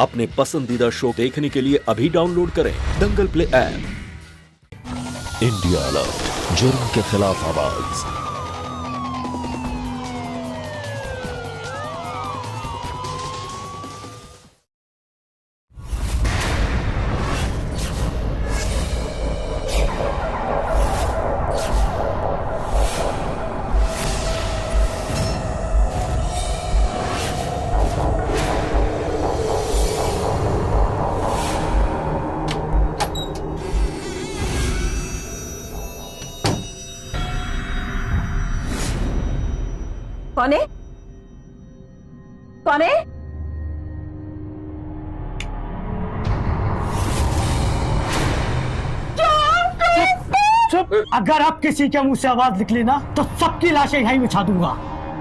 अपने पसंदीदा शो देखने के लिए अभी डाउनलोड करें दंगल प्ले ऐप। इंडिया अलर्ट, जुर्म के खिलाफ आवाज। कौन है? कौन है? चुप! अगर आप किसी के मुंह से आवाज निकली ना तो सबकी लाशें यहीं बिछा दूंगा।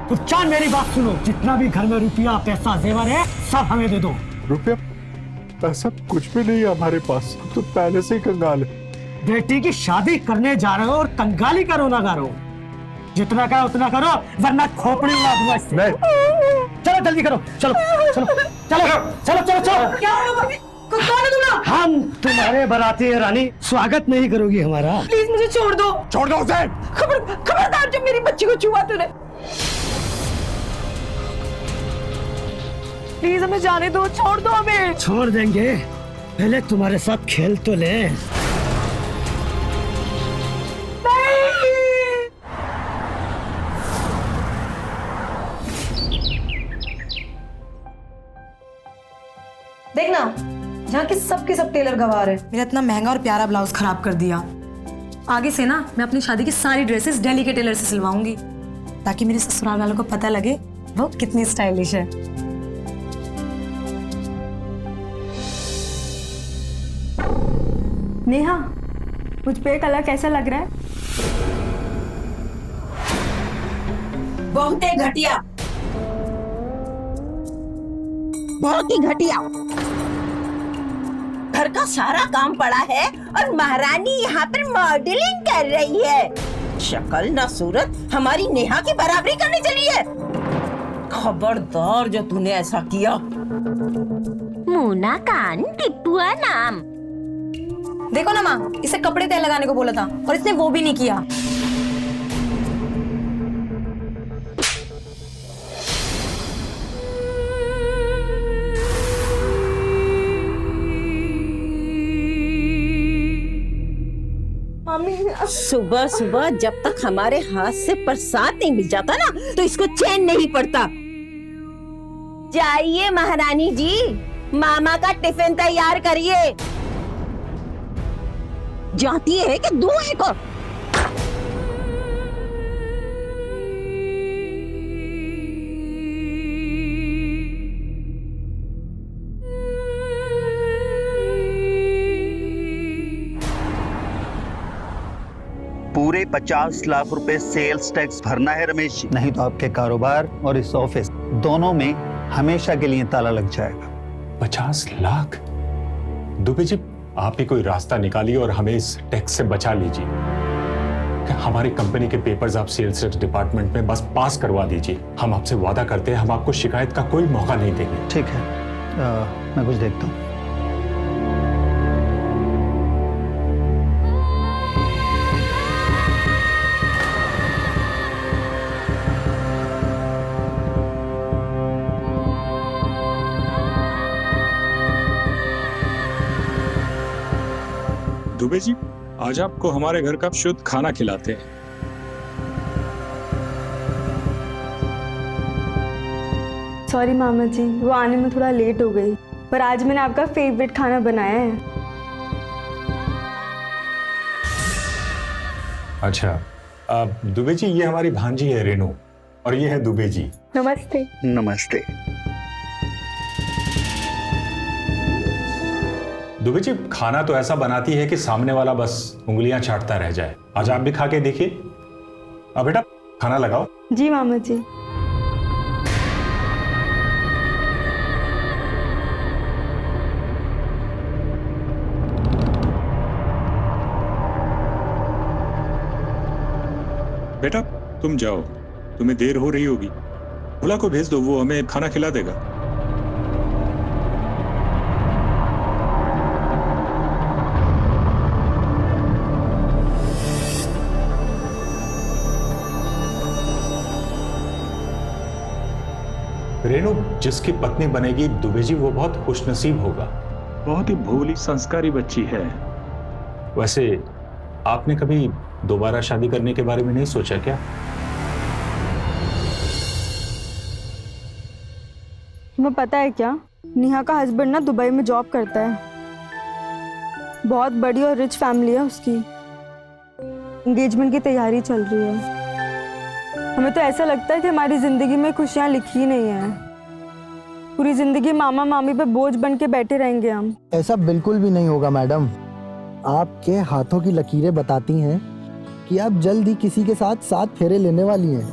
तो चांद मेरी बात सुनो, जितना भी घर में रुपया पैसा जेवर है सब हमें दे दो। रुपया पैसा कुछ भी नहीं है हमारे पास, तो पहले से ही कंगाल है। बेटी की शादी करने जा रहे हो और कंगाली करो ना करो, जितना करो उतना करो वरना खोपड़ी उड़ा दूंगा इससे। चलो जल्दी करो, चलो चलो चलो चलो चलो चलो। क्या हुआ मम्मी? कौन है तुम लोग? हम तुम्हारे बाराती है रानी, स्वागत नहीं करोगी हमारा? प्लीज मुझे छोड़ दो। छोड़ दो उसे। खबरदार जब मेरी बच्ची को छुआ तूने। प्लीज हमें जाने दो, छोड़ दो हमें। छोड़ देंगे, पहले तुम्हारे साथ खेल तो ले। देखना, यहाँ के सब टेलर गवार है। मेरा इतना महंगा और प्यारा ब्लाउज खराब कर दिया। आगे से ना मैं अपनी शादी की सारी ड्रेसेस दिल्ली के टेलर से सिलवाऊंगी, ताकि मेरे ससुराल वालों को पता लगे वो कितनी स्टाइलिश है। नेहा, मुझ पे कलर कैसा लग रहा है? बहुत ही घटिया, बहुत ही घटिया। घर का सारा काम पड़ा है और महारानी यहाँ पर मॉडलिंग कर रही है। शक्ल ना सूरत हमारी नेहा की बराबरी करने चली है। खबरदार जो तूने ऐसा किया। मुना कान टिप्पुआ नाम। देखो ना माँ, इसे कपड़े तय लगाने को बोला था और इसने वो भी नहीं किया। सुबह सुबह जब तक हमारे हाथ से प्रसाद नहीं मिल जाता ना तो इसको चैन नहीं पड़ता। जाइए महारानी जी, मामा का टिफिन तैयार करिए। जाती है कि दूं एक और। पूरे 50 लाख रुपए सेल्स टैक्स भरना है रमेश जी, नहीं तो आपके कारोबार और इस ऑफिस दोनों में हमेशा के लिए ताला लग जाएगा। 50 लाख? दुबे जी, आप ही कोई रास्ता निकालिए और हमें इस टैक्स से बचा लीजिए। हमारी कंपनी के पेपर्स आप सेल्स डिपार्टमेंट में बस पास करवा दीजिए। हम आपसे वादा करते हैं हम आपको शिकायत का कोई मौका नहीं देंगे। ठीक है, मैं कुछ देखता हूँ। दुबे जी, आज आपको हमारे घर का शुद्ध खाना खिलाते हैं। सॉरी मामा जी, वो आने में थोड़ा लेट हो गई, पर आज मैंने आपका फेवरेट खाना बनाया है। अच्छा, दुबे जी, ये हमारी भांजी है रेनू और ये है दुबे जी। नमस्ते। नमस्ते। दुबे जी, खाना तो ऐसा बनाती है कि सामने वाला बस उंगलियां चाटता रह जाए। आज आप भी खा के देखिए। अब बेटा खाना लगाओ। जी मामा जी। बेटा तुम जाओ, तुम्हें देर हो रही होगी। भोला को भेज दो, वो हमें खाना खिला देगा। रेनू जिसकी पत्नी बनेगी दुबे जी, वो बहुत खुशनसीब होगा। बहुत ही भोली संस्कारी बच्ची है। वैसे आपने कभी दोबारा शादी करने के बारे में नहीं सोचा क्या? तुम्हें पता है क्या, नेहा का हस्बैंड ना दुबई में जॉब करता है। बहुत बड़ी और रिच फैमिली है उसकी। एंगेजमेंट की तैयारी चल रही है। हमें तो ऐसा लगता है कि हमारी जिंदगी में खुशियां लिखी ही नहीं है। पूरी जिंदगी मामा मामी पे बोझ बन के बैठे रहेंगे हम। ऐसा बिल्कुल भी नहीं होगा मैडम। आपके हाथों की लकीरें बताती हैं कि आप जल्द ही किसी के साथ 7 फेरे लेने वाली हैं।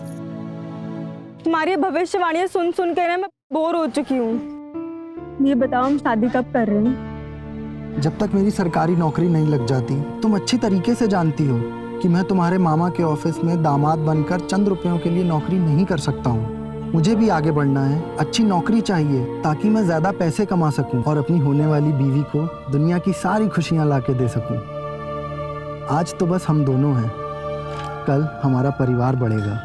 तुम्हारी भविष्यवाणियां सुन सुन कर ना मैं बोर हो चुकी हूँ। ये बताओ, हम शादी कब कर रहे हैं? जब तक मेरी सरकारी नौकरी नहीं लग जाती। तुम अच्छी तरीके से जानती हो कि मैं तुम्हारे मामा के ऑफिस में दामाद बनकर चंद रुपयों के लिए नौकरी नहीं कर सकता हूँ। मुझे भी आगे बढ़ना है, अच्छी नौकरी चाहिए ताकि मैं ज्यादा पैसे कमा सकूं और अपनी होने वाली बीवी को दुनिया की सारी खुशियां लाके दे सकूं। आज तो बस हम दोनों हैं, कल हमारा परिवार बढ़ेगा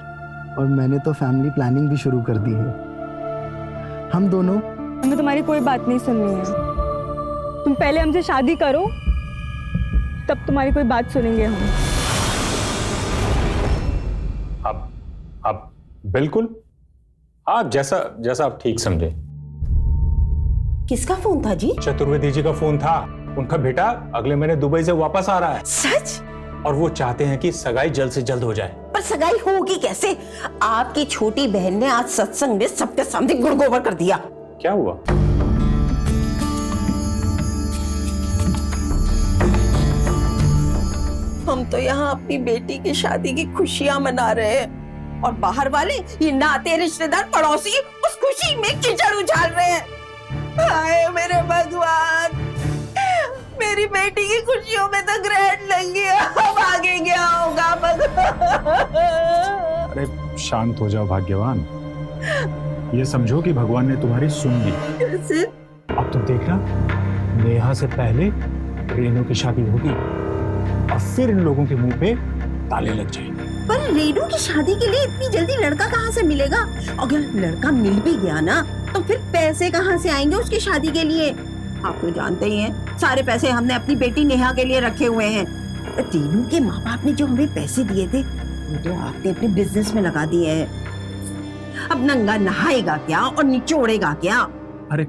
और मैंने तो फैमिली प्लानिंग भी शुरू कर दी है। हम दोनों। हमें तुम्हारी कोई बात नहीं सुननी है। तुम पहले हमसे शादी करो, तब तुम्हारी कोई बात सुनेंगे हम। अब बिल्कुल आप जैसा आप ठीक समझे। किसका फोन था जी? चतुर्वेदी जी का फोन था। उनका बेटा अगले महीने दुबई से वापस आ रहा है। सच? और वो चाहते हैं कि सगाई जल्द से जल्द हो जाए। पर सगाई होगी कैसे? आपकी छोटी बहन ने आज सत्संग में सबके सामने गुड़गोबर कर दिया। क्या हुआ? हम तो यहाँ अपनी बेटी की शादी की खुशियां मना रहे हैं और बाहर वाले ये नाते रिश्तेदार पड़ोसी उस खुशी में कीचड़ उछाल रहे हैं। हाय मेरे भगवान, मेरी बेटी की खुशियों में तो ग्रहण लग गया। अब आगे क्या होगा भगवान? अरे शांत हो जाओ भाग्यवान। ये समझो कि भगवान ने तुम्हारी सुन ली। कैसे? अब तुम देखना, नेहा से पहले रेनू की शादी होगी और फिर इन लोगों के मुंह पे ताले लग जाएंगे। पर रेनू की शादी के लिए इतनी जल्दी लड़का कहाँ से मिलेगा? अगर लड़का मिल भी गया ना तो फिर पैसे कहाँ से आएंगे उसकी शादी के लिए? आप तो जानते ही हैं, सारे पैसे हमने अपनी बेटी नेहा के लिए रखे हुए हैं। रेनू के माँ बाप ने जो हमें पैसे दिए थे वो तो आपने अपने बिजनेस में लगा दिए हैं। अब नंगा नहाएगा क्या और निचोड़ेगा क्या? अरे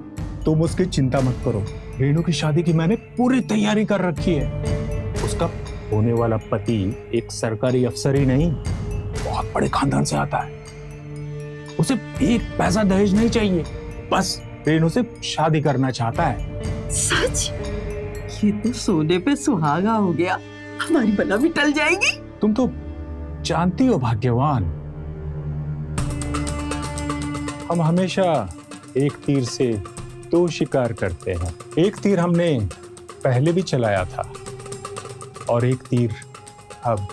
तुम उसकी चिंता मत करो। रेनू की शादी की मैंने पूरी तैयारी कर रखी है। उसका होने वाला पति एक सरकारी अफसर ही नहीं, बहुत बड़े खानदान से आता है। उसे एक पैसा दहेज नहीं चाहिए, बस रेनू से शादी करना चाहता है। सच? ये तो सोने पे सुहागा हो गया। हमारी बला भी टल जाएगी। तुम तो जानती हो भाग्यवान, हम हमेशा एक तीर से 2 शिकार करते हैं। एक तीर हमने पहले भी चलाया था और एक तीर अब।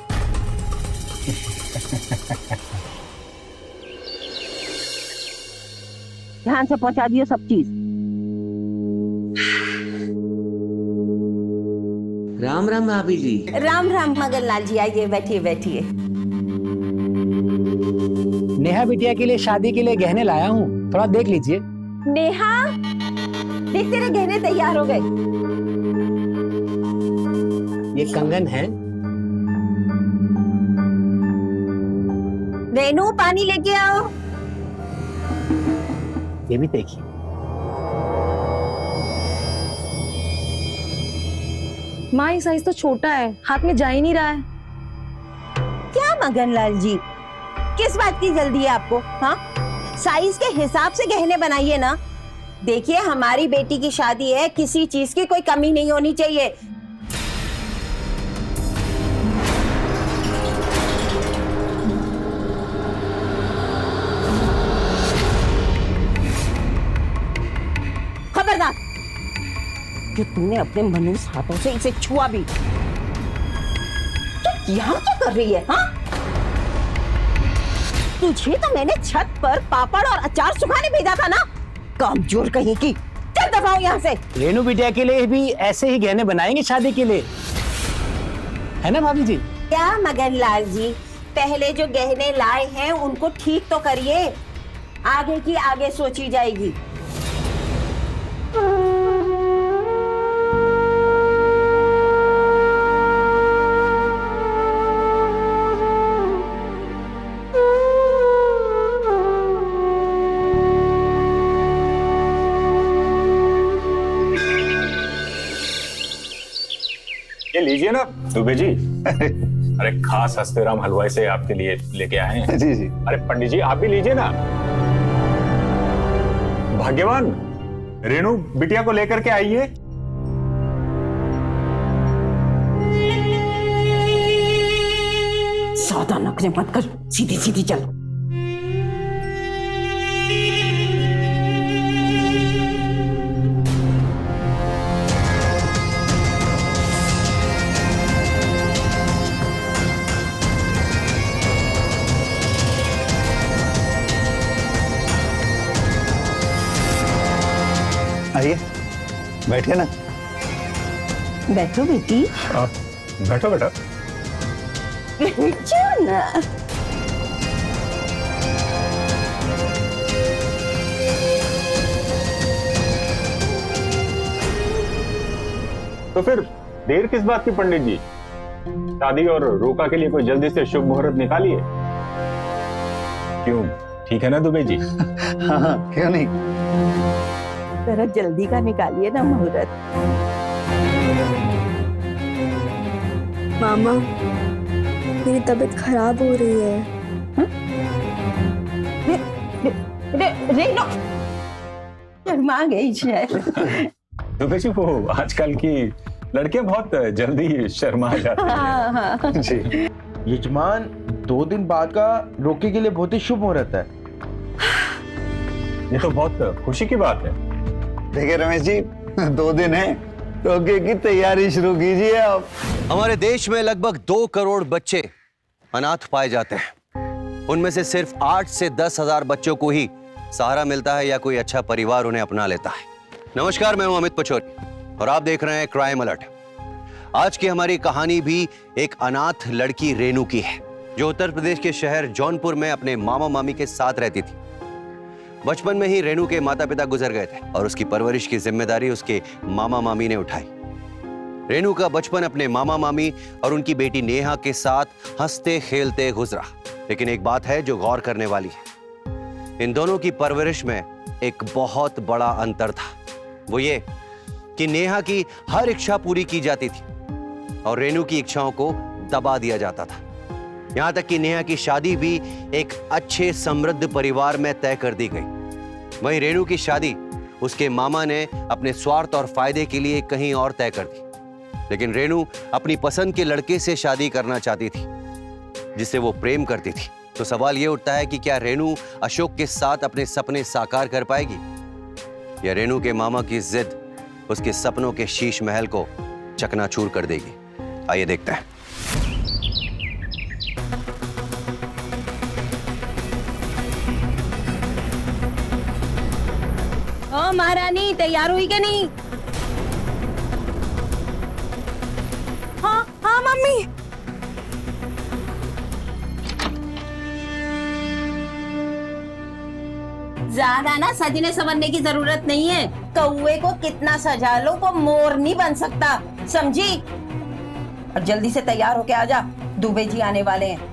ध्यान से पहुंचा दिए सब चीज। राम राम भाभी जी। राम राम मगन लाल जी, आइए बैठिए बैठिए। नेहा बिटिया के लिए शादी के लिए गहने लाया हूँ, थोड़ा देख लीजिए। नेहा, देख तेरे गहने तैयार हो गए। ये कंगन है। रेनू पानी लेके आओ। ये भी देखिए। माँ ये साइज तो छोटा है, हाथ में जा ही नहीं रहा है। क्या मगन लाल जी, किस बात की जल्दी है आपको? हाँ, साइज के हिसाब से गहने बनाइए ना। देखिए हमारी बेटी की शादी है, किसी चीज की कोई कमी नहीं होनी चाहिए। खबरदार, कि तूने अपने मनुष्य हाथों से इसे छुआ भी। तो यहाँ क्या कर रही है? हाँ, तुझे तो मैंने छत पर पापड़ और अचार सुखाने भेजा था ना, कामचोर कहीं की। चल दबाओ यहाँ से। रेनू बिटिया के लिए भी ऐसे ही गहने बनाएंगे शादी के लिए, है ना भाभी जी? क्या मगन लाल जी, पहले जो गहने लाए हैं उनको ठीक तो करिए। आगे की आगे सोची जाएगी। ये लीजिए ना दुबे जी। अरे खास हस्तेराम हलवाई से आपके लिए लेके आए हैं। जी जी। अरे पंडित जी आप भी लीजिए ना। भाग्यवान रेणु बिटिया को लेकर के आइए। ज्यादा नखरे मत कर, सीधी सीधी चल। आइए बैठिए ना। बैठो बेटी। बैठो बेटा। बैठो ना। तो फिर देर किस बात की पंडित जी? शादी और रोका के लिए कोई जल्दी से शुभ मुहूर्त निकालिए। क्यों, ठीक है ना दुबे जी? हाँ क्यों नहीं। जरा जल्दी का निकालिए ना मुहूर्त। मामा मेरी तबीयत खराब हो रही है। रेनो शर्मा गई शायद। दुबे जी वो आजकल की लड़कियां बहुत जल्दी शर्मा जाती हैं। हाँ। जी यजमान 2 दिन बाद का रोके के लिए बहुत ही शुभ मुहूर्त है। ये तो बहुत खुशी की बात है। देखिए रमेश जी 2 दिन है, रोके की तैयारी शुरू कीजिए आप। हमारे देश में लगभग 2 करोड़ बच्चे अनाथ पाए जाते हैं। उनमें से सिर्फ 8 से 10 हजार बच्चों को ही सहारा मिलता है या कोई अच्छा परिवार उन्हें अपना लेता है। नमस्कार, मैं हूं अमित पचौरी और आप देख रहे हैं क्राइम अलर्ट। आज की हमारी कहानी भी एक अनाथ लड़की रेणु की है, जो उत्तर प्रदेश के शहर जौनपुर में अपने मामा मामी के साथ रहती थी। बचपन में ही रेणु के माता पिता गुजर गए थे और उसकी परवरिश की जिम्मेदारी उसके मामा मामी ने उठाई। रेणु का बचपन अपने मामा मामी और उनकी बेटी नेहा के साथ हंसते खेलते गुजरा। लेकिन एक बात है जो गौर करने वाली है, इन दोनों की परवरिश में एक बहुत बड़ा अंतर था। वो ये कि नेहा की हर इच्छा पूरी की जाती थी और रेणु की इच्छाओं को दबा दिया जाता था। यहां तक कि नेहा की शादी भी एक अच्छे समृद्ध परिवार में तय कर दी गई। वहीं रेणु की शादी उसके मामा ने अपने स्वार्थ और फायदे के लिए कहीं और तय कर दी। लेकिन रेणु अपनी पसंद के लड़के से शादी करना चाहती थी, जिससे वो प्रेम करती थी। तो सवाल ये उठता है कि क्या रेणु अशोक के साथ अपने सपने साकार कर पाएगी, या रेणु के मामा की जिद उसके सपनों के शीश महल को चकनाचूर कर देगी। आइए देखते हैं। ओ महारानी, तैयार हुई क्या नहीं? हाँ हाँ मम्मी। ज्यादा ना सजने संवरने की जरूरत नहीं है। कौवे को कितना सजा लो वो मोर नहीं बन सकता, समझी? और जल्दी से तैयार होके आजा, दुबे जी आने वाले हैं।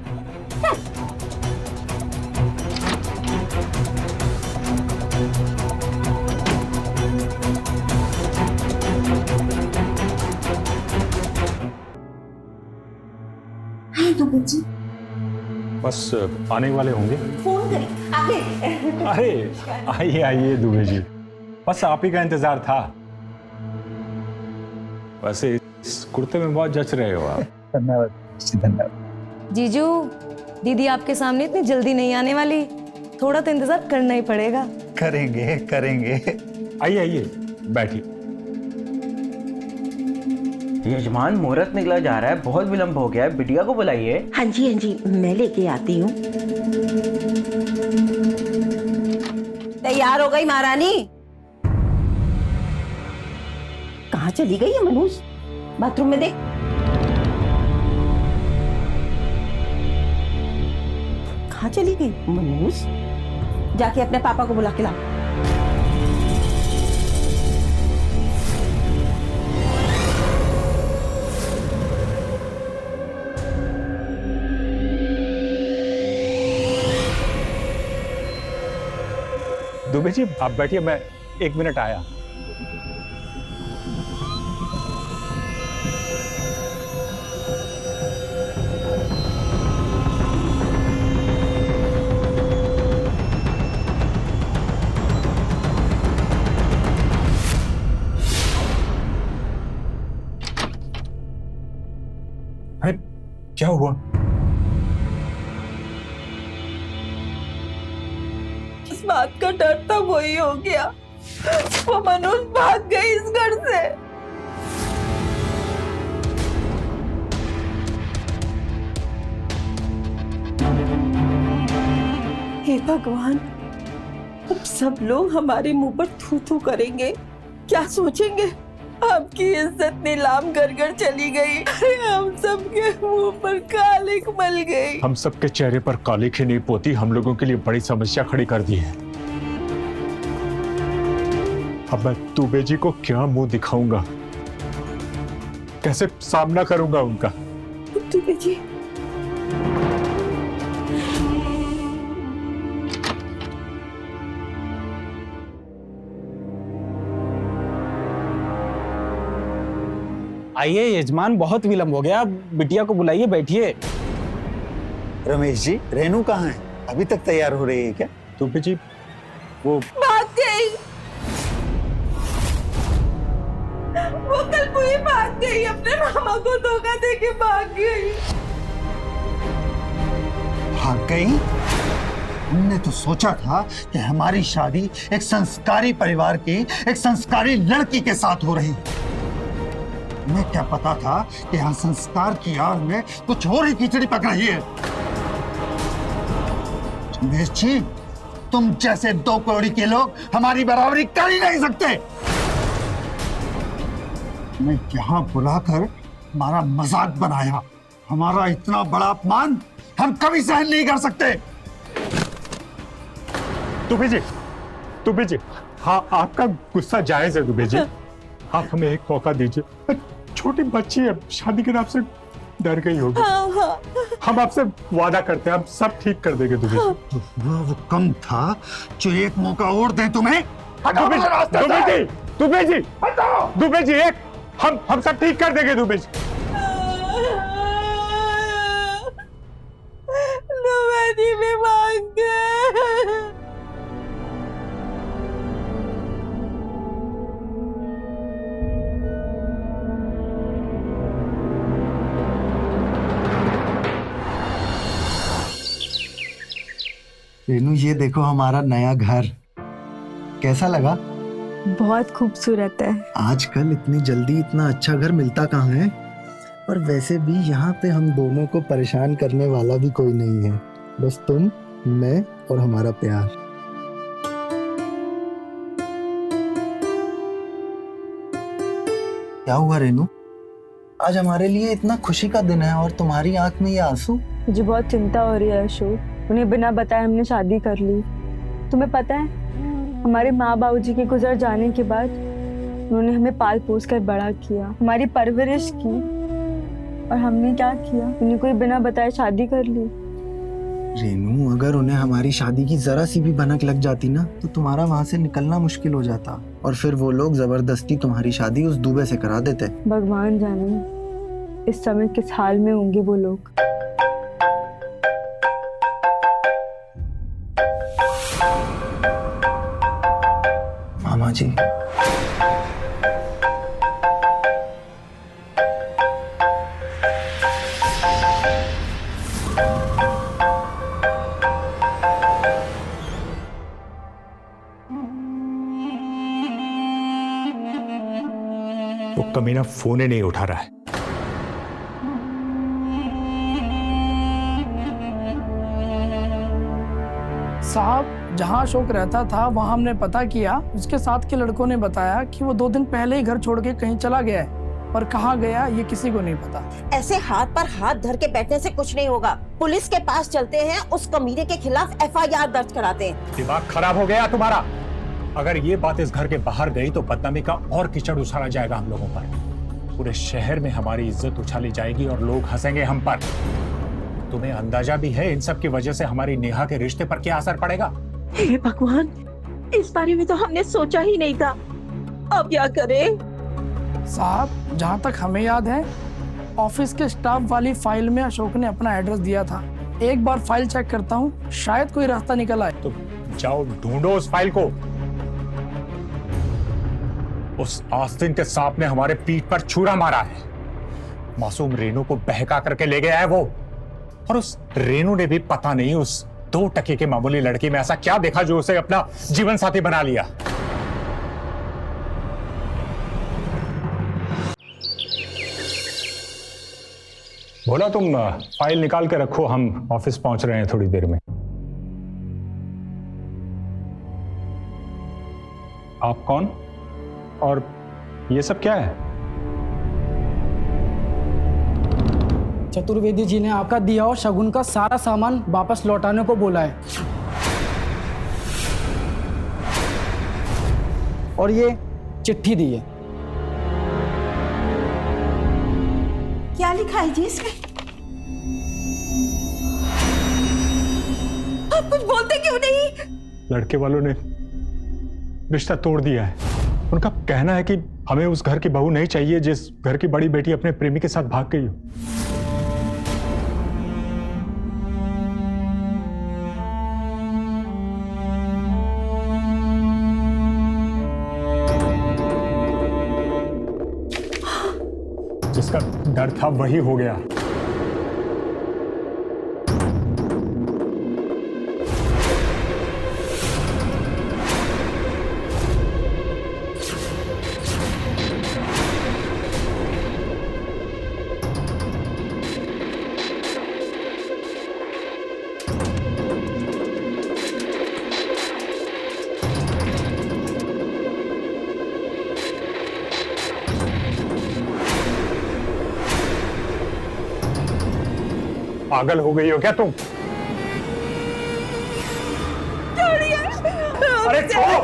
दुबे जी बस आने वाले होंगे। फोन करें आगे। अरे आइए आइए दुबे जी, बस आप ही का इंतजार था। वैसे इस कुर्ते में बहुत जच रहे हो आप। धन्यवाद धन्यवाद। जीजू, दीदी आपके सामने इतनी जल्दी नहीं आने वाली, थोड़ा तो इंतजार करना ही पड़ेगा। करेंगे करेंगे। आइए आइए बैठिए। यजमान मुहूर्त निकला जा रहा है, बहुत विलंब हो गया है, बिटिया को बुलाइए। हाँ जी मैं लेके आती हूँ। तैयार हो गई महारानी? कहाँ चली गई है मनूस? बाथरूम में देख। कहाँ चली गई मनूस? जाके अपने पापा को बुला के लाओ। दुबे जी आप बैठिए, मैं 1 मिनट आया। अरे क्या हुआ? इस बात का डर था वही हो गया। वो मनोज भाग गई इस घर से। हे भगवान, अब सब लोग हमारे मुंह पर थू थू करेंगे, क्या सोचेंगे? आपकी इज्जत नीलाम कर कर चली गई। हम सबके मुंह पर कालिक मल गई। हम सबके चेहरे पर कालिक ही नहीं पोती, हम लोगों के लिए बड़ी समस्या खड़ी कर दी है। अब मैं दुबे जी को क्या मुंह दिखाऊंगा, कैसे सामना करूंगा उनका? दुबे जी, आइए यजमान, बहुत विलंब हो गया, बिटिया को बुलाइए, बैठिए। रमेश जी, रेनू कहाँ है? अभी तक तैयार हो रही है क्या? दुबे जी वो भाग गई। वो कल पूरी भाग गई, अपने मामा को धोखा देके भाग गई। भाग गई? हमने तो सोचा था कि हमारी शादी एक संस्कारी परिवार की एक संस्कारी लड़की के साथ हो रही। मैं क्या पता था कि यहाँ संस्कार की आड़ में कुछ और ही खिचड़ी पक रही है। रमेश जी, तुम जैसे 2 करोड़ के लोग हमारी बराबरी कर ही नहीं सकते। मैं यहाँ बुलाकर हमारा मजाक बनाया। हमारा इतना बड़ा अपमान हम कभी सहन नहीं कर सकते। दुबे जी, हाँ आपका गुस्सा जायज है दुबे जी, आप हमें एक मौका दीजिए। छोटी बच्ची है, शादी के नाम से डर गई होगी। हाँ। हम आपसे वादा करते हैं, हम सब ठीक कर देंगे दुबे जी। वो कम था जो एक मौका और दें तुम्हें। दुबे जी एक हम सब ठीक कर देंगे दुबे जी। दुबे जी भी भाग गए। रेनू, ये देखो हमारा नया घर, कैसा लगा? बहुत खूबसूरत है। आजकल इतनी जल्दी इतना अच्छा घर मिलता कहाँ है? और वैसे भी यहाँ पे हम दोनों को परेशान करने वाला भी कोई नहीं है, बस तुम, मैं और हमारा प्यार। क्या हुआ रेनू? आज हमारे लिए इतना खुशी का दिन है और तुम्हारी आंख में ये आंसू? मुझे बहुत चिंता हो रही है अशोक। उन्हें बिना बताए हमने शादी कर ली। तुम्हें पता है, हमारे माँ बाबूजी के गुजर जाने के बाद उन्होंने हमें पाल पोस कर बड़ा किया, हमारी परवरिश की, और हमने क्या किया? उन्हें कोई बिना बताए शादी कर ली। रेनू, अगर उन्हें हमारी शादी की जरा सी भी भनक लग जाती ना, तो तुम्हारा वहां से निकलना मुश्किल हो जाता, और फिर वो लोग जबरदस्ती तुम्हारी शादी उस दुबे से करा देते। भगवान जाने इस समय किस हाल में होंगे वो लोग। मामा जी, वो कमीना फोन ही नहीं उठा रहा है। साहब, जहाँ अशोक रहता था वहाँ हमने पता किया, उसके साथ के लड़कों ने बताया कि वो 2 दिन पहले ही घर छोड़ के कहीं चला गया है। और कहाँ गया ये किसी को नहीं पता। ऐसे हाथ पर हाथ धर के बैठने से कुछ नहीं होगा। पुलिस के पास चलते हैं, उस कमीने के खिलाफ FIR दर्ज कराते हैं। दिमाग खराब हो गया तुम्हारा? अगर ये बात इस घर के बाहर गई तो बदनामी का और कीचड़ उछाला जाएगा हम लोगों पर। पूरे शहर में हमारी इज्जत उछाली जाएगी और लोग हंसेंगे हम पर। तुम्हें अंदाजा भी है इन सब की वजह से हमारी नेहा के रिश्ते पर क्या असर पड़ेगा? हे भगवान, इस बारे में तो हमने सोचा ही नहीं था। अब क्या करें? साहब, जहाँ तक हमें याद है ऑफिस के स्टाफ वाली फाइल में अशोक ने अपना एड्रेस दिया था। एक बार फाइल चेक करता हूँ, शायद कोई रास्ता निकल आए। तो जाओ ढूंढो उस फाइल को। उस आस्तीन के सांप ने हमारे पीठ पर छुरा मारा है। मासूम रेनू को बहका करके ले गया है वो। और उस रेनू ने भी पता नहीं उस 2 टके के मामूली लड़की में ऐसा क्या देखा जो उसे अपना जीवन साथी बना लिया। बोला तुम फाइल निकाल के रखो, हम ऑफिस पहुंच रहे हैं थोड़ी देर में। आप कौन और ये सब क्या है? चतुर्वेदी जी ने आपका दिया और शगुन का सारा सामान वापस लौटाने को बोला है। और ये चिट्ठी दी है। क्या लिखा है जी इसमें? आप कुछ बोलते क्यों नहीं? लड़के वालों ने रिश्ता तोड़ दिया है। उनका कहना है कि हमें उस घर की बहू नहीं चाहिए जिस घर की बड़ी बेटी अपने प्रेमी के साथ भाग गई हो। जिसका डर था वही हो गया। पागल हो गई हो क्या तुम? अरे छोड़ो,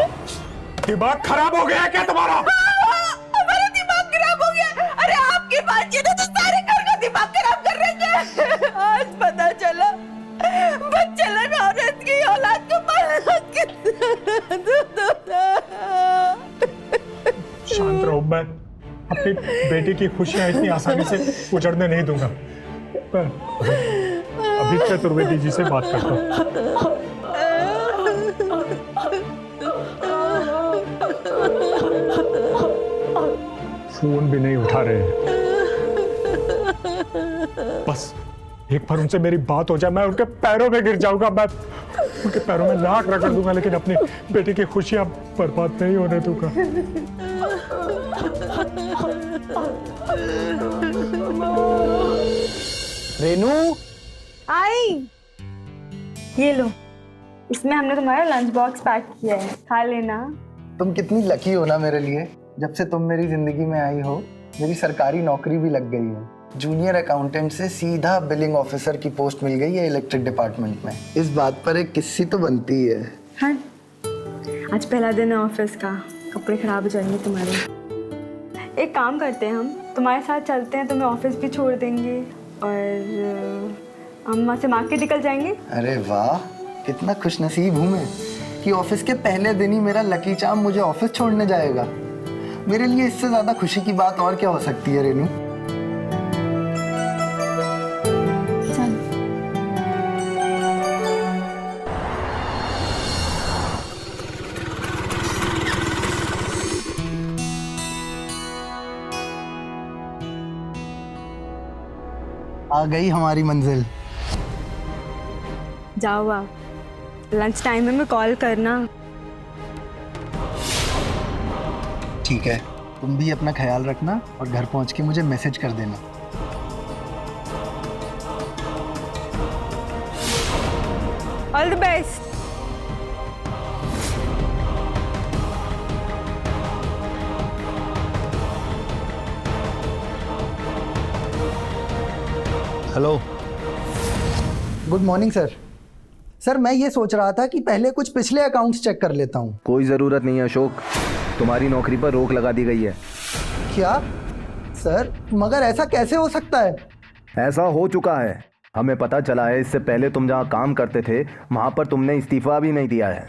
दिमाग खराब हो गया क्या तुम्हारा? हमारा दिमाग खराब हो गया। अरे आपकी बातचीत तो सारे घर का दिमाग खराब कर रही है। आज पता चला बच्चलन औरत की औलाद को मारना कितना। शांत रहो, मैं अपनी बेटी की खुशियां इतनी आसानी से उजड़ने नहीं दूंगा। अभी चतुर्वेदी जी से बात करता हूँ। फोन भी नहीं उठा रहे हैं। बस एक बार उनसे मेरी बात हो जाए, मैं उनके पैरों में गिर जाऊंगा। मैं उनके पैरों में नाक रगड़ दूंगा, लेकिन अपनी बेटी की खुशियां बर्बाद नहीं होने दूंगा। रेनू, आई, ये लो, इसमें हमने तुम्हारा लंच बॉक्स पैक किया है, खा लेना। तुम कितनी लकी हो ना मेरे लिए। जब से तुम मेरी जिंदगी में आई हो, मेरी सरकारी नौकरी भी लग गई है। जूनियर अकाउंटेंट से सीधा बिलिंग ऑफिसर की पोस्ट मिल गई है इलेक्ट्रिक डिपार्टमेंट में। इस बात पर एक किस्सी तो बनती है। हाँ, आज पहला दिन है ऑफिस का, कपड़े खराब हो जाएंगे तुम्हारे। एक काम करते हैं, हम तुम्हारे साथ चलते हैं, तुम्हें ऑफिस भी छोड़ देंगे और हम वहाँ से मार्केट निकल जाएंगे। अरे वाह, कितना खुशनसीब हूँ मैं कि ऑफिस के पहले दिन ही मेरा लकी चार्म मुझे ऑफिस छोड़ने जाएगा। मेरे लिए इससे ज्यादा खुशी की बात और क्या हो सकती है रेनू? आ गई हमारी मंजिल। जाओ आप, लंच टाइम में कॉल करना। ठीक है, तुम भी अपना ख्याल रखना और घर पहुंच के मुझे मैसेज कर देना। All the best. Hello, good morning sir. Sir मैं ये सोच रहा था कि पहले कुछ पिछले अकाउंट्स चेक कर लेता हूँ। कोई ज़रूरत नहीं है अशोक, तुम्हारी नौकरी पर रोक लगा दी गई है। क्या सर, मगर ऐसा कैसे हो सकता है? ऐसा हो चुका है, हमें पता चला है। इससे पहले तुम जहाँ काम करते थे वहाँ पर तुमने इस्तीफा भी नहीं दिया है।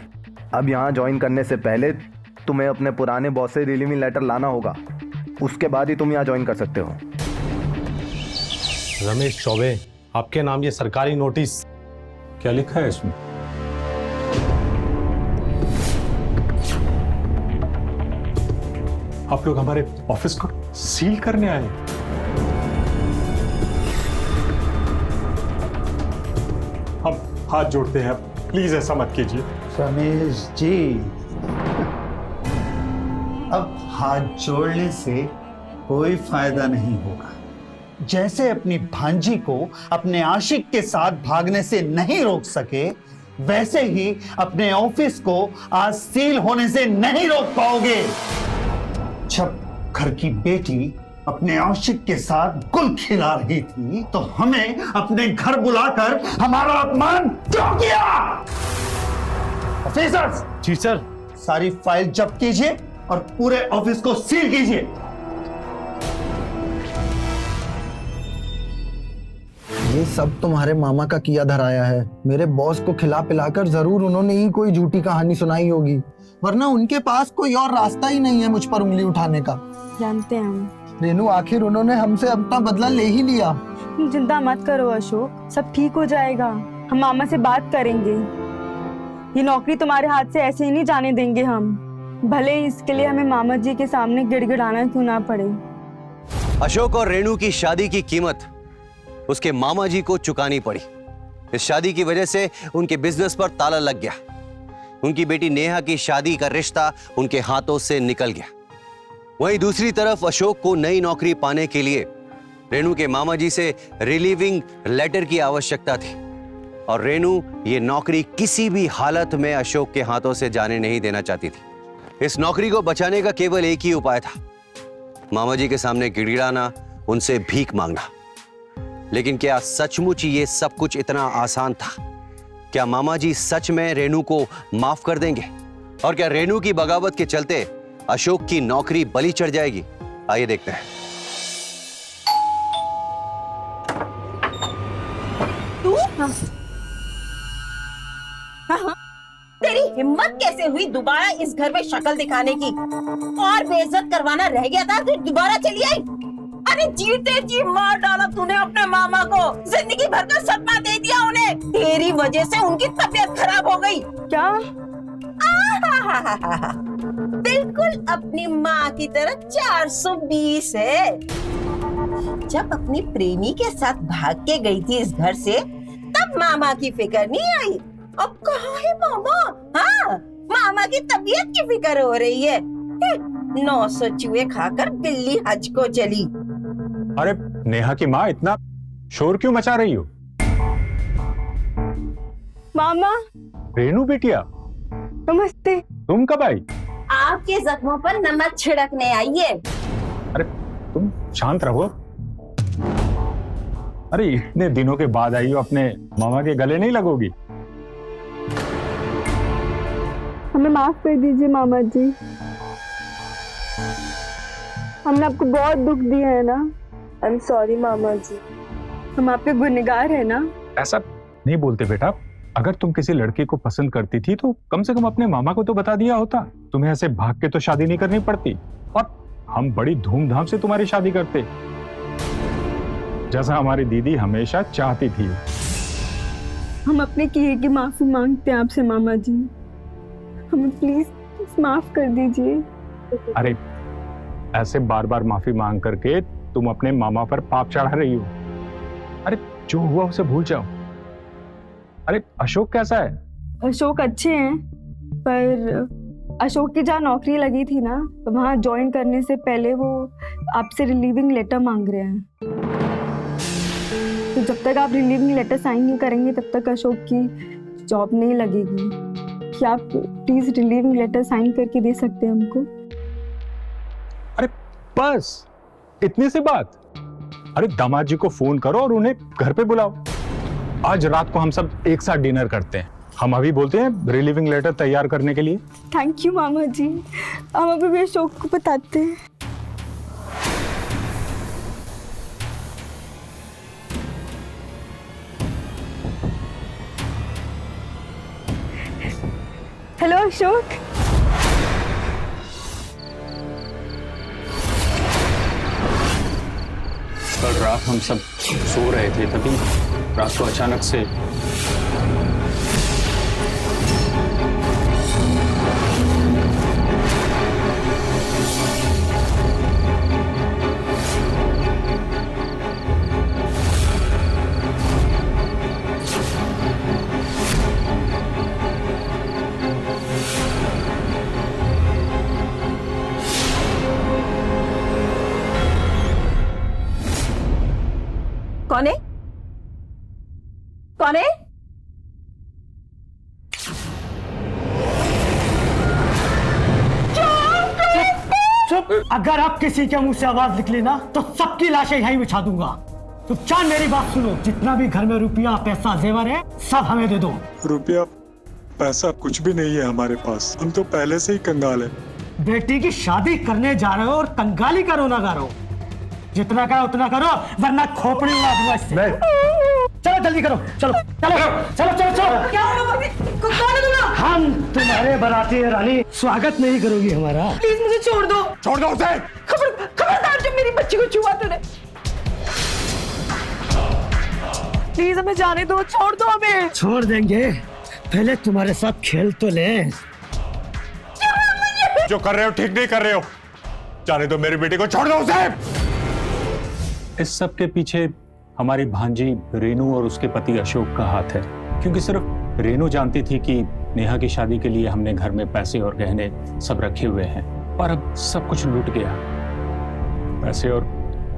अब यहाँ ज्वाइन करने से पहले तुम्हें अपने पुराने बॉस से रिलीविंग लेटर लाना होगा, उसके बाद ही तुम यहाँ ज्वाइन कर सकते हो। रमेश चौबे, आपके नाम ये सरकारी नोटिस। क्या लिखा है इसमें? आप लोग हमारे ऑफिस को सील करने आए? हम हाथ जोड़ते हैं, प्लीज ऐसा मत कीजिए। रमेश जी, अब हाथ जोड़ने से कोई फायदा नहीं होगा। जैसे अपनी भांजी को अपने आशिक के साथ भागने से नहीं रोक सके, वैसे ही अपने ऑफिस को आज सील होने से नहीं रोक पाओगे। जब घर की बेटी अपने आशिक के साथ गुल खिला रही थी तो हमें अपने घर बुलाकर हमारा अपमान क्यों किया? ऑफिसर्स! जी सर। सारी फाइल जब्त कीजिए और पूरे ऑफिस को सील कीजिए। ये सब तुम्हारे मामा का किया धराया है। मेरे बॉस को खिला पिलाकर जरूर उन्होंने ही कोई झूठी कहानी सुनाई होगी, वरना उनके पास कोई और रास्ता ही नहीं है मुझ पर उंगली उठाने का। जानते हैं हम। रेनू, आखिर उन्होंने हमसे अपना बदला ले ही लिया। तुम चिंता मत करो अशोक, सब ठीक हो जाएगा। हम मामा से बात करेंगे। ये नौकरी तुम्हारे हाथ से ऐसे ही नहीं जाने देंगे हम, भले ही इसके लिए हमें मामा जी के सामने गिड़गिड़ाना क्यों ना पड़े। अशोक और रेनू की शादी की कीमत उसके मामा जी को चुकानी पड़ी। इस शादी की वजह से उनके बिजनेस पर ताला लग गया। उनकी बेटी नेहा की शादी का रिश्ता उनके हाथों से निकल गया। वहीं दूसरी तरफ अशोक को नई नौकरी पाने के लिए रेनू के मामा जी से रिलीविंग लेटर की आवश्यकता थी और रेनू ये नौकरी किसी भी हालत में अशोक के हाथों से जाने नहीं देना चाहती थी। इस नौकरी को बचाने का केवल एक ही उपाय था, मामा जी के सामने गिड़गिड़ाना, उनसे भीख मांगना। लेकिन क्या सचमुच ये सब कुछ इतना आसान था? क्या मामा जी सच में रेनू को माफ कर देंगे? और क्या रेनू की बगावत के चलते अशोक की नौकरी बलि चढ़ जाएगी? आइए देखते हैं। तू? तेरी हिम्मत कैसे हुई दोबारा इस घर में शक्ल दिखाने की? और बेइज्जत करवाना रह गया था, तू दोबारा चली आई? अरे जीते जी मार डाला तूने अपने मामा को, जिंदगी भर का सपना दे दिया उन्हें। तेरी वजह से उनकी तबीयत खराब हो गई। क्या? बिल्कुल अपनी माँ की तरह 420 है। जब अपनी प्रेमी के साथ भाग के गई थी इस घर से, तब मामा की फिक्र नहीं आई। अब कहाँ है मामा? हाँ, मामा की तबीयत की फिक्र हो रही है। 900 चूहे खाकर बिल्ली हज को चली। अरे नेहा की माँ, इतना शोर क्यों मचा रही हो? मामा। रेनू बिटिया, नमस्ते। तुम कब आई? आपके जख्मों पर नमक छिड़कने आई है। अरे तुम शांत रहो। अरे इतने दिनों के बाद आई हो, अपने मामा के गले नहीं लगोगी? हमें माफ कर दीजिए मामा जी, हमने आपको बहुत दुख दिया है ना। आई एम सॉरी मामा जी, हम आपके गुनहगार हैं ना। ऐसा नहीं बोलते बेटा। अगर तुम किसी लड़के को पसंद करती थी तो कम से कम अपने मामा को तो बता दिया होता। तुम्हें ऐसे भाग के तो शादी नहीं करनी पड़ती और हम बड़ी धूमधाम से तुम्हारी शादी करते, जैसा हमारी दीदी हमेशा चाहती थी। हम अपने किए की माफी मांगते हैं आपसे मामा जी, हमें प्लीज माफ कर दीजिए। अरे ऐसे बार बार माफी मांग करके तुम अपने मामा पर पाप चढ़ा रही हो। अरे जो हुआ उसे भूल जाओ। अरे अशोक कैसा है? अशोक अच्छे हैं, पर अशोक की जहाँ नौकरी लगी थी ना, तो वहाँ ज्वाइन करने से पहले वो आपसे रिलीविंग लेटर मांग रहे हैं। तो जब तक आप रिलीविंग लेटर साइन नहीं करेंगे तब तक अशोक की जॉब नहीं लगेगी। क्या आप प्लीज रिलीविंग लेटर साइन करके दे सकते हैं हमको? अरे बस इतनी सी बात? अरे दामाद जी को फोन करो और उन्हें घर पे बुलाओ। आज रात को हम सब एक साथ डिनर करते हैं। हम अभी बोलते हैं रिलीविंग लेटर तैयार करने के लिए। थैंक यू मामा जी, हम अभी भी अशोक को बताते हैं। हेलो अशोक। कल रात हम सब सो रहे थे, तभी रात को अचानक से कौन है? कौन है? चुप! अगर आप किसी के मुंह से आवाज निकली ना तो सबकी लाशें यहीं बिछा दूंगा। चुपचाप मेरी बात सुनो, जितना भी घर में रुपया पैसा जेवर है सब हमें दे दो। रुपया पैसा कुछ भी नहीं है हमारे पास, हम तो पहले से ही कंगाल है। बेटी की शादी करने जा रहे हो और कंगाली का रोना गा रहे हो। जितना करो उतना करो वरना खोपड़ी उड़ा दूंगा इससे। चलो जल्दी करो, चलो चलो चलो चलो चलो। क्या होगा? कौन है तुम? हम तुम्हारे बाराती है रानी, स्वागत नहीं करोगी हमारा? प्लीज मुझे छोड़ दो। छोड़ दो उसे। खबरदार जब मेरी बच्ची को छुआ तूने। प्लीज हमें जाने दो, छोड़ दो हमें। छोड़ देंगे, पहले तुम्हारे साथ खेल तो ले। जो कर रहे हो ठीक नहीं कर रहे हो। जाने दो मेरी बेटी को, छोड़ दो उसे। इस सब के पीछे हमारी भांजी रेनू और उसके पति अशोक का हाथ है, क्योंकि सिर्फ रेनू जानती थी कि नेहा की शादी के लिए हमने घर में पैसे और गहने सब रखे हुए हैं, और अब सब कुछ लूट गया। पैसे और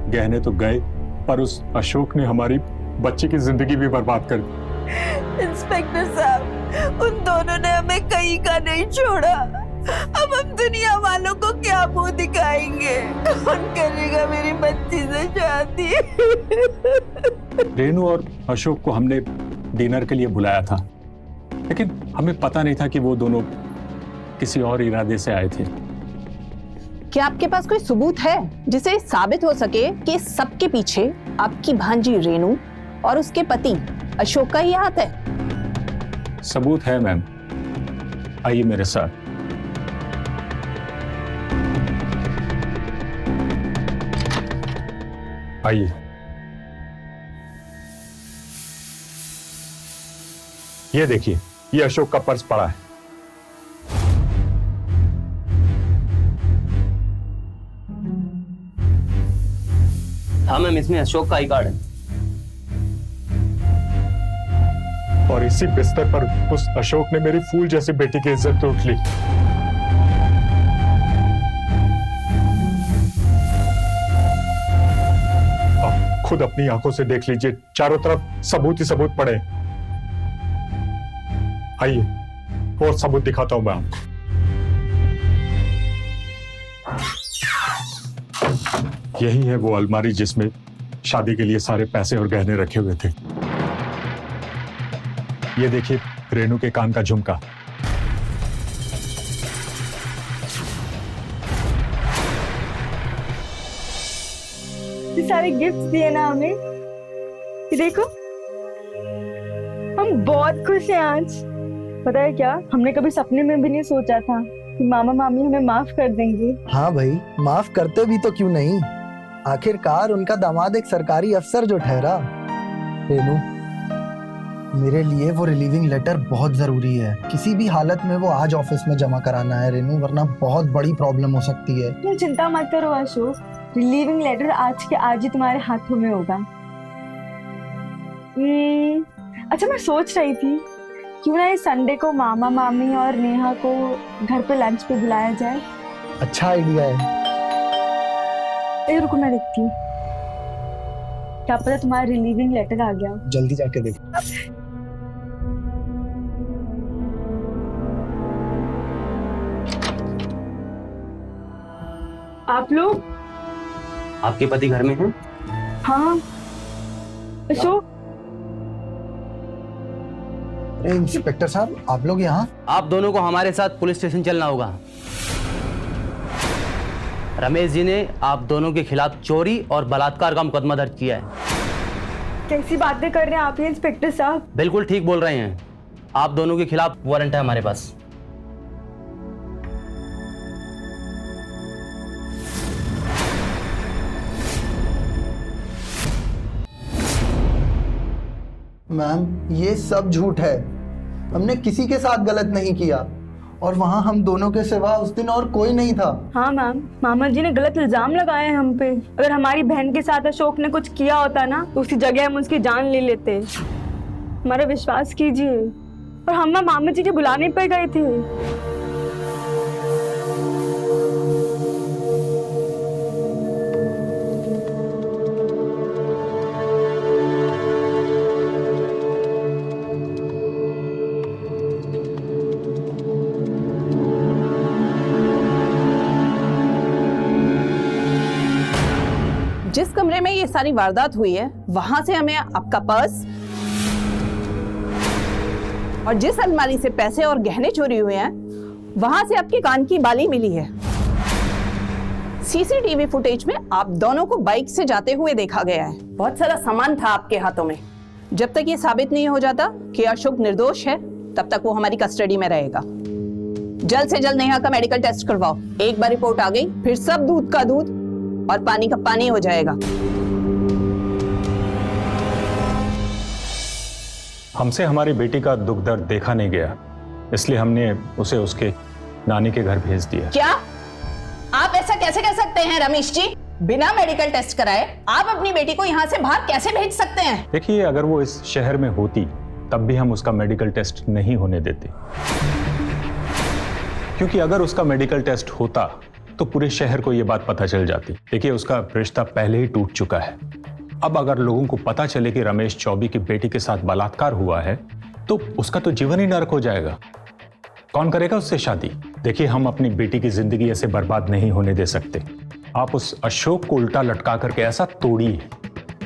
गहने तो गए, पर उस अशोक ने हमारी बच्ची की जिंदगी भी बर्बाद कर दी। इंस्पेक्टर साहब, उन दोनों ने हमें कहीं का नहीं छोड़ा। अब हम दुनिया वालों को क्या मुंह दिखाएंगे? कौन करेगा मेरी बच्ची से शादी? रेनू और अशोक को हमने डिनर के लिए बुलाया था, लेकिन हमें पता नहीं था कि वो दोनों किसी और इरादे से आए थे। क्या आपके पास कोई सबूत है जिसे साबित हो सके कि सबके पीछे आपकी भांजी रेनू और उसके पति अशोक का ही हाथ है? सबूत है मैम, आइए मेरे साथ। आइए। ये देखिए, ये अशोक का पर्स पड़ा है। हाँ मैम, इसमें अशोक का आई कार्ड है। और इसी बिस्तर पर उस अशोक ने मेरी फूल जैसी बेटी की इज्जत लूट ली। खुद अपनी आंखों से देख लीजिए, चारों तरफ सबूत ही सबूत पड़े। आइए और सबूत दिखाता हूं मैं आपको। यही है वो अलमारी जिसमें शादी के लिए सारे पैसे और गहने रखे हुए थे। ये देखिए रेनू के कान का झुमका। सारे गिफ्ट्स दिए ना हमें, ये देखो हम बहुत खुश हैं आज। पता है क्या, हमने कभी सपने में भी नहीं सोचा था कि मामा मामी हमें माफ कर देंगे। हाँ भाई, माफ करते भी तो क्यों नहीं, आखिरकार उनका दामाद एक सरकारी अफसर जो ठहरा। रेनू, मेरे लिए वो रिलीविंग लेटर बहुत जरूरी है। किसी भी हालत में वो आज ऑफिस में जमा कराना है रेनू, वरना बहुत बड़ी प्रॉब्लम हो सकती है। तुम चिंता मत करो अशोक, रिलीविंग लेटर आज के आज ही तुम्हारे हाथों में होगा। अच्छा, मैं सोच रही थी क्यों ना इस संडे को मामा मामी और नेहा को घर पे लंच पे बुलाया जाए। अच्छा आइडिया है। ए रुको, मैं देखती हूँ, क्या पता तुम्हारा रिलीविंग लेटर आ गया। जल्दी जाके देखो। आप लोग? आपके पति घर में हैं? हाँ अशोक। अरे इंस्पेक्टर साहब, आप लोग यहाँ? आप दोनों को हमारे साथ पुलिस स्टेशन चलना होगा। रमेश जी ने आप दोनों के खिलाफ चोरी और बलात्कार का मुकदमा दर्ज किया है। कैसी बातें कर रहे हैं आप ये इंस्पेक्टर साहब? बिल्कुल ठीक बोल रहे हैं। आप दोनों के खिलाफ वारंट है हमारे पास। मैम, ये सब झूठ है। हमने किसी के साथ गलत नहीं किया और वहाँ हम दोनों के सिवा उस दिन और कोई नहीं था। हाँ मैम, मामा जी ने गलत इल्जाम लगाए हैं हम पे। अगर हमारी बहन के साथ अशोक ने कुछ किया होता ना तो उसकी जगह हम उसकी जान ले लेते। हमारा विश्वास कीजिए। और हम ना मामा जी के बुलाने पर गए थे। जिस कमरे में ये सारी वारदात हुई है वहां से हमें आपका पर्स और जिस अलमारी से पैसे और गहने चोरी हुए हैं वहां से आपके कान की बाली मिली है। सीसीटीवी फुटेज में आप दोनों को बाइक से जाते हुए देखा गया है। बहुत सारा सामान था आपके हाथों में। जब तक ये साबित नहीं हो जाता कि अशोक निर्दोष है तब तक वो हमारी कस्टडी में रहेगा। जल्द से जल्द नेहा का मेडिकल टेस्ट करवाओ। एक बार रिपोर्ट आ गई फिर सब दूध का दूध और पानी का पानी हो जाएगा। हमसे हमारी बेटी का दुख दर्द देखा नहीं गया, इसलिए हमने उसे उसके नानी के घर भेज दिया। क्या आप ऐसा कैसे कर सकते हैं रमेश जी? बिना मेडिकल टेस्ट कराए आप अपनी बेटी को यहाँ से बाहर कैसे भेज सकते हैं? देखिए, अगर वो इस शहर में होती तब भी हम उसका मेडिकल टेस्ट नहीं होने देते, क्योंकि अगर उसका मेडिकल टेस्ट होता तो पूरे शहर को यह बात पता चल जाती। देखिए, उसका रिश्ता पहले ही टूट चुका है। अब अगर लोगों को पता चले कि रमेश चौबे की बेटी के साथ बलात्कार हुआ है तो उसका तो जीवन ही नरक हो जाएगा। कौन करेगा उससे शादी? देखिए, हम अपनी बेटी की जिंदगी ऐसे बर्बाद नहीं होने दे सकते। आप उस अशोक को उल्टा लटका करके ऐसा तोड़िए,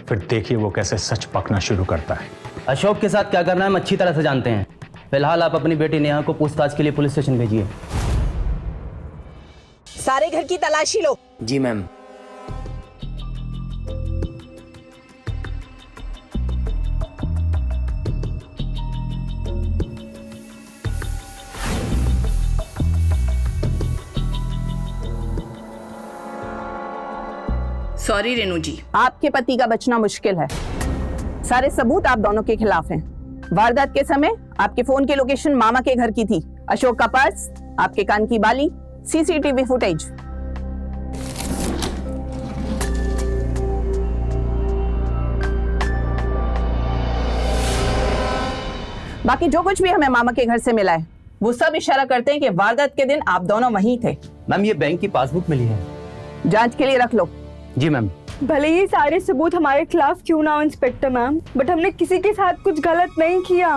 फिर देखिए वो कैसे सच पकना शुरू करता है। अशोक के साथ क्या करना है हम अच्छी तरह से जानते हैं। फिलहाल आप अपनी बेटी नेहा को पूछताछ के लिए पुलिस स्टेशन भेजिए। सारे घर की तलाशी लो। जी मैम। सॉरी रेनू जी, आपके पति का बचना मुश्किल है। सारे सबूत आप दोनों के खिलाफ हैं। वारदात के समय आपके फोन की लोकेशन मामा के घर की थी। अशोक का पर्स, आपके कान की बाली, सीसीटीवी फुटेज। बाकी जो कुछ भी हमें मामा के घर से मिला है वो सब इशारा करते हैं कि वारदात के दिन आप दोनों वहीं थे। मैम, ये बैंक की पासबुक मिली है, जांच के लिए रख लो। जी मैम। भले ही सारे सबूत हमारे खिलाफ क्यों ना हो इंस्पेक्टर मैम, बट हमने किसी के साथ कुछ गलत नहीं किया।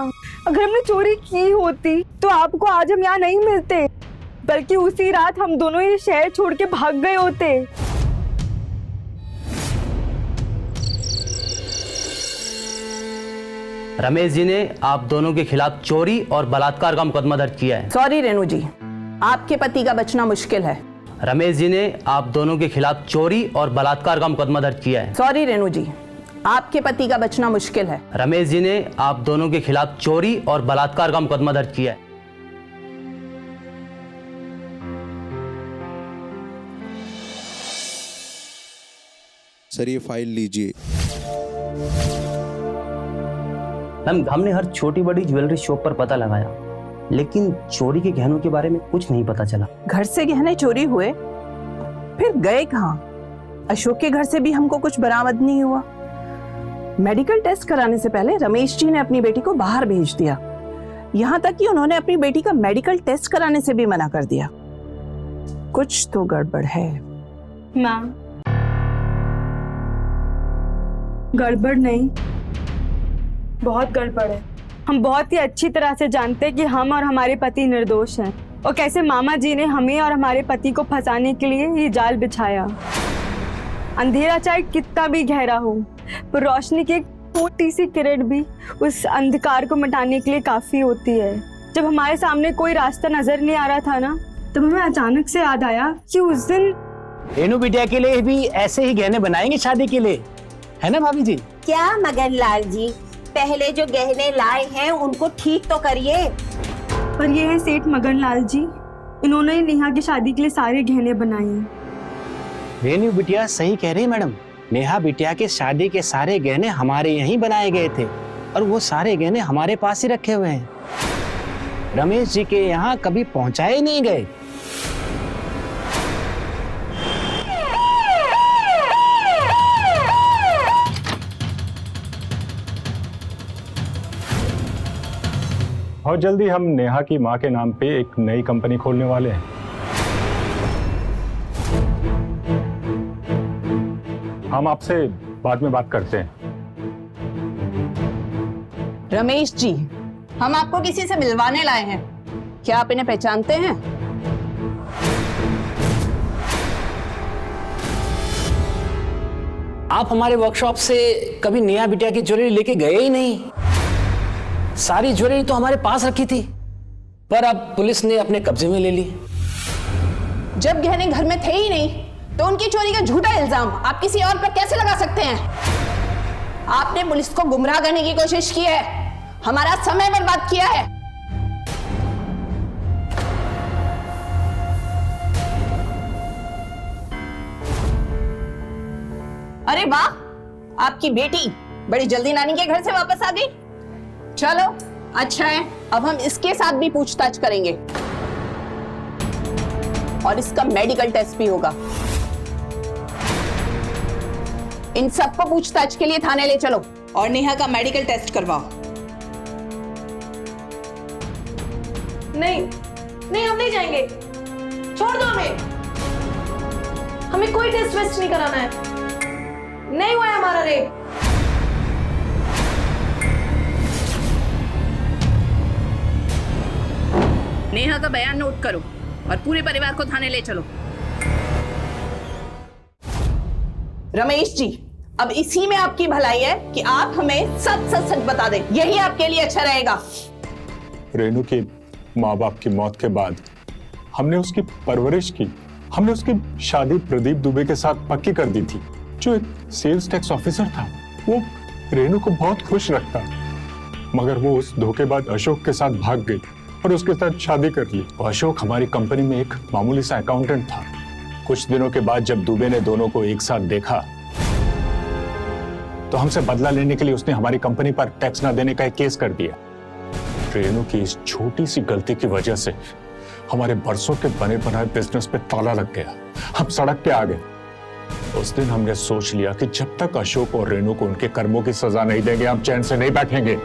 अगर हमने चोरी की होती तो आपको आज हम यहाँ नहीं मिलते, बल्कि उसी रात हम दोनों ये शहर छोड़ के भाग गए होते। रमेश जी ने आप दोनों के खिलाफ चोरी और बलात्कार का मुकदमा दर्ज किया है। सॉरी रेनू जी, आपके पति का बचना मुश्किल है। रमेश जी ने आप दोनों के खिलाफ चोरी और बलात्कार का मुकदमा दर्ज किया है। सॉरी रेनू जी, आपके पति का बचना मुश्किल है। रमेश जी ने आप दोनों के खिलाफ चोरी और बलात्कार का मुकदमा दर्ज किया है। सर, ये फाइल लीजिए। मैम, हमने हर छोटी बड़ी ज्वेलरी शॉप पर पता लगाया, लेकिन चोरी के गहनों के बारे में कुछ नहीं पता चला। घर से गहने चोरी हुए, फिर गए कहाँ? अशोक के घर से भी हमको कुछ बरामद नहीं हुआ। मेडिकल टेस्ट कराने से पहले रमेश जी ने अपनी बेटी को बाहर भेज दिया। यहाँ तक कि उन्होंने अपनी बेटी का मेडिकल टेस्ट कराने से भी मना कर दिया। कुछ तो गड़बड़ है। मैम, गड़बड़ नहीं, बहुत गड़बड़ है। हम बहुत ही अच्छी तरह से जानते हैं कि हम और हमारे पति निर्दोष हैं और कैसे मामा जी ने हमें और हमारे पति को फंसाने के लिए ये जाल बिछाया। अंधेरा चाहे कितना भी गहरा हो, पर रोशनी की एक छोटी सी किरण भी उस अंधकार को मिटाने के लिए काफी होती है। जब हमारे सामने कोई रास्ता नजर नहीं आ रहा था ना, तब हमें अचानक से याद आया कि उस दिन रेनू बिटिया के लिए भी ऐसे ही गहने बनाएंगे शादी के लिए, है ना भाभी जी? क्या मगन लाल जी, पहले जो गहने लाए हैं उनको ठीक तो करिए। पर ये है सेठ मगन लाल जी, इन्होंने ही नेहा की शादी के लिए सारे गहने बनाए हैं। रेनू बिटिया सही कह रही है मैडम, नेहा बिटिया के शादी के सारे गहने हमारे यहीं बनाए गए थे और वो सारे गहने हमारे पास ही रखे हुए हैं, रमेश जी के यहाँ कभी पहुंचाए नहीं गए। बहुत जल्दी हम नेहा की माँ के नाम पे एक नई कंपनी खोलने वाले हैं। हम आपसे बाद में बात करते हैं। रमेश जी, हम आपको किसी से मिलवाने लाए हैं, क्या आप इन्हें पहचानते हैं? आप हमारे वर्कशॉप से कभी नेहा बिटिया की ज्वेलरी लेके गए ही नहीं। सारी ज्वेलरी तो हमारे पास रखी थी, पर अब पुलिस ने अपने कब्जे में ले ली। जब गहने घर में थे ही नहीं तो उनकी चोरी का झूठा इल्जाम आप किसी और पर कैसे लगा सकते हैं? आपने पुलिस को गुमराह करने की कोशिश की है, हमारा समय बर्बाद किया है। अरे वाह, आपकी बेटी बड़ी जल्दी नानी के घर से वापस आ गई। चलो अच्छा है, अब हम इसके साथ भी पूछताछ करेंगे और इसका मेडिकल टेस्ट भी होगा। इन सबको पूछताछ के लिए थाने ले चलो और नेहा का मेडिकल टेस्ट करवाओ। नहीं नहीं, हम नहीं जाएंगे, छोड़ दो हमें। हमें कोई टेस्ट वेस्ट नहीं कराना है, नहीं हुआ है हमारा रेप। नेहा का बयान नोट करो और पूरे परिवार को थाने ले चलो। रमेश जी, अब इसी में आपकी भलाई है कि आप हमें सच सच सच बता दें, यही आपके लिए अच्छा रहेगा। रेनू के माँ बाप की मौत के बाद हमने उसकी परवरिश की, हमने उसकी शादी प्रदीप दुबे के साथ पक्की कर दी थी, जो एक सेल्स टैक्स ऑफिसर था। वो रेनू को बहुत खुश रखता, मगर वो उस धोखेबाज अशोक के साथ भाग गई और उसके साथ शादी कर ली। अशोक हमारी कंपनी में एक मामूली सा अकाउंटेंट था। कुछ दिनों के बाद जब दुबे ने दोनों को एक साथ देखा तो हमसे बदला लेने के लिए उसने हमारी कंपनी पर टैक्स न देने का एक केस कर दिया। रेनू की इस छोटी सी गलती की वजह से हमारे बरसों के बने बनाए बिजनेस पे ताला लग गया, हम सड़क पे आ गए। उस दिन हमने सोच लिया कि जब तक अशोक और रेनू को उनके कर्मों की सजा नहीं देंगे, हम चैन से नहीं बैठेंगे।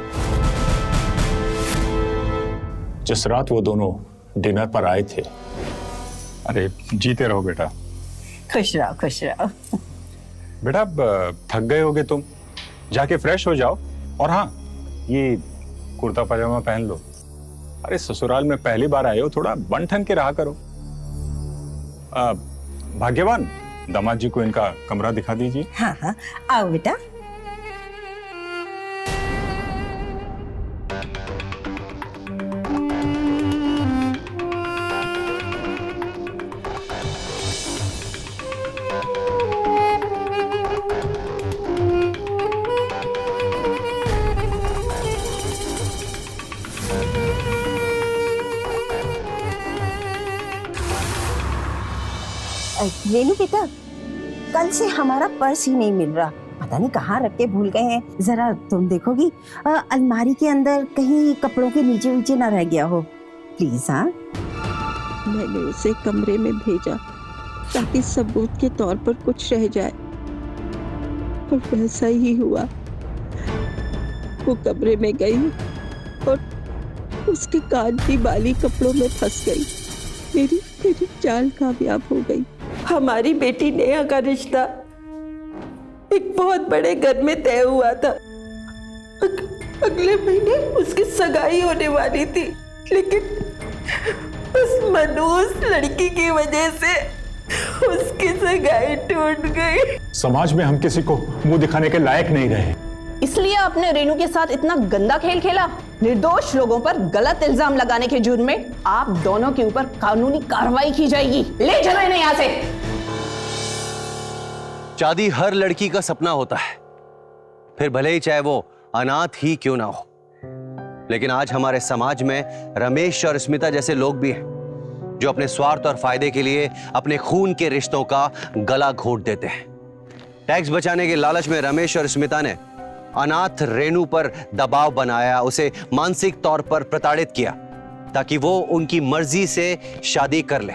जिस रात वो दोनों डिनर पर आए थे, अरे जीते रहो बेटा। खुश रहो खुश रहो। बेटा थक गए होगे तुम, जाके फ्रेश हो जाओ और हाँ, ये कुर्ता पजामा पहन लो। अरे ससुराल में पहली बार आए हो, थोड़ा बन ठन के रहा करो। भाग्यवान, दामाद जी को इनका कमरा दिखा दीजिए। हाँ हाँ, आओ बेटा। रेनू बेटा, कल से हमारा पर्स ही नहीं मिल रहा, पता नहीं कहाँ रख के भूल गए हैं। जरा तुम देखोगी अलमारी के अंदर कहीं कपड़ों के नीचे नीचे ना रह गया हो, प्लीज। हाँ, मैंने उसे कमरे में भेजा ताकि सबूत के तौर पर कुछ रह जाए, और वैसा ही हुआ। वो कमरे में गई और उसकी कान की बाली कपड़ों में फंस गई। मेरी चाल कामयाब हो गई। हमारी बेटी नेहा का रिश्ता एक बहुत बड़े घर में तय हुआ था। अगले महीने उसकी सगाई होने वाली थी, लेकिन उस मनहूस लड़की की वजह से उसकी सगाई टूट गई। समाज में हम किसी को मुंह दिखाने के लायक नहीं रहे। इसलिए आपने रेनू के साथ इतना गंदा खेल खेला। निर्दोष लोगों पर गलत इल्जाम लगाने के जुर्म में आप दोनों के ऊपर कानूनी कार्रवाई की जाएगी। ले चलो इन्हें यहां से। शादी हर लड़की का सपना होता है, फिर भले ही चाहे वो अनाथ ही क्यों ना हो। लेकिन आज हमारे समाज में रमेश और स्मिता जैसे लोग भी हैं जो अपने स्वार्थ और फायदे के लिए अपने खून के रिश्तों का गला घोट देते हैं। टैक्स बचाने के लालच में रमेश और स्मिता ने अनाथ रेनू पर दबाव बनाया, उसे मानसिक तौर पर प्रताड़ित किया ताकि वो उनकी मर्जी से शादी कर ले,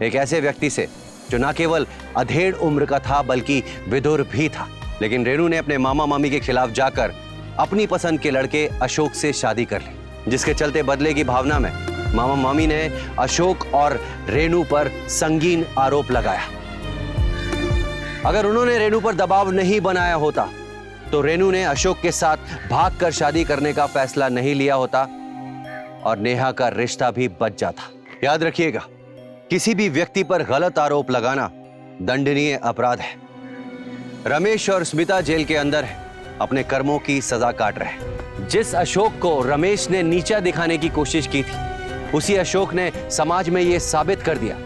एक ऐसे व्यक्ति से जो न केवल अधेड़ उम्र का था बल्कि विधुर भी था। लेकिन रेनू ने अपने मामा मामी के खिलाफ जाकर अपनी पसंद के लड़के अशोक से शादी कर ली, जिसके चलते बदले की भावना में मामा मामी ने अशोक और रेनू पर संगीन आरोप लगाया। अगर उन्होंने रेनू पर दबाव नहीं बनाया होता तो रेनू ने अशोक के साथ भागकर शादी करने का फैसला नहीं लिया होता और नेहा का रिश्ता भी बच जाता। याद रखिएगा, किसी भी व्यक्ति पर गलत आरोप लगाना दंडनीय अपराध है। रमेश और स्मिता जेल के अंदर है, अपने कर्मों की सजा काट रहे हैं। जिस अशोक को रमेश ने नीचा दिखाने की कोशिश की थी, उसी अशोक ने समाज में यह साबित कर दिया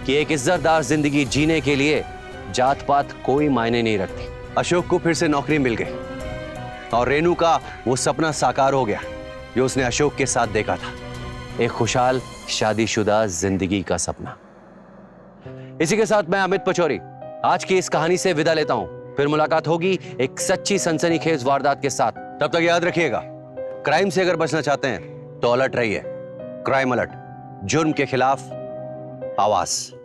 कि एक इज्जतदार जिंदगी जीने के लिए जात पात कोई मायने नहीं रखती। अशोक को फिर से नौकरी मिल गई और रेनू का वो सपना साकार हो गया जो उसने अशोक के साथ देखा था, एक खुशहाल शादीशुदा जिंदगी का सपना। इसी के साथ मैं अमित पचौरी आज की इस कहानी से विदा लेता हूं। फिर मुलाकात होगी एक सच्ची सनसनीखेज वारदात के साथ। तब तक याद रखिएगा, क्राइम से अगर बचना चाहते हैं तो अलर्ट रहिए। क्राइम अलर्ट, जुर्म के खिलाफ आवाज।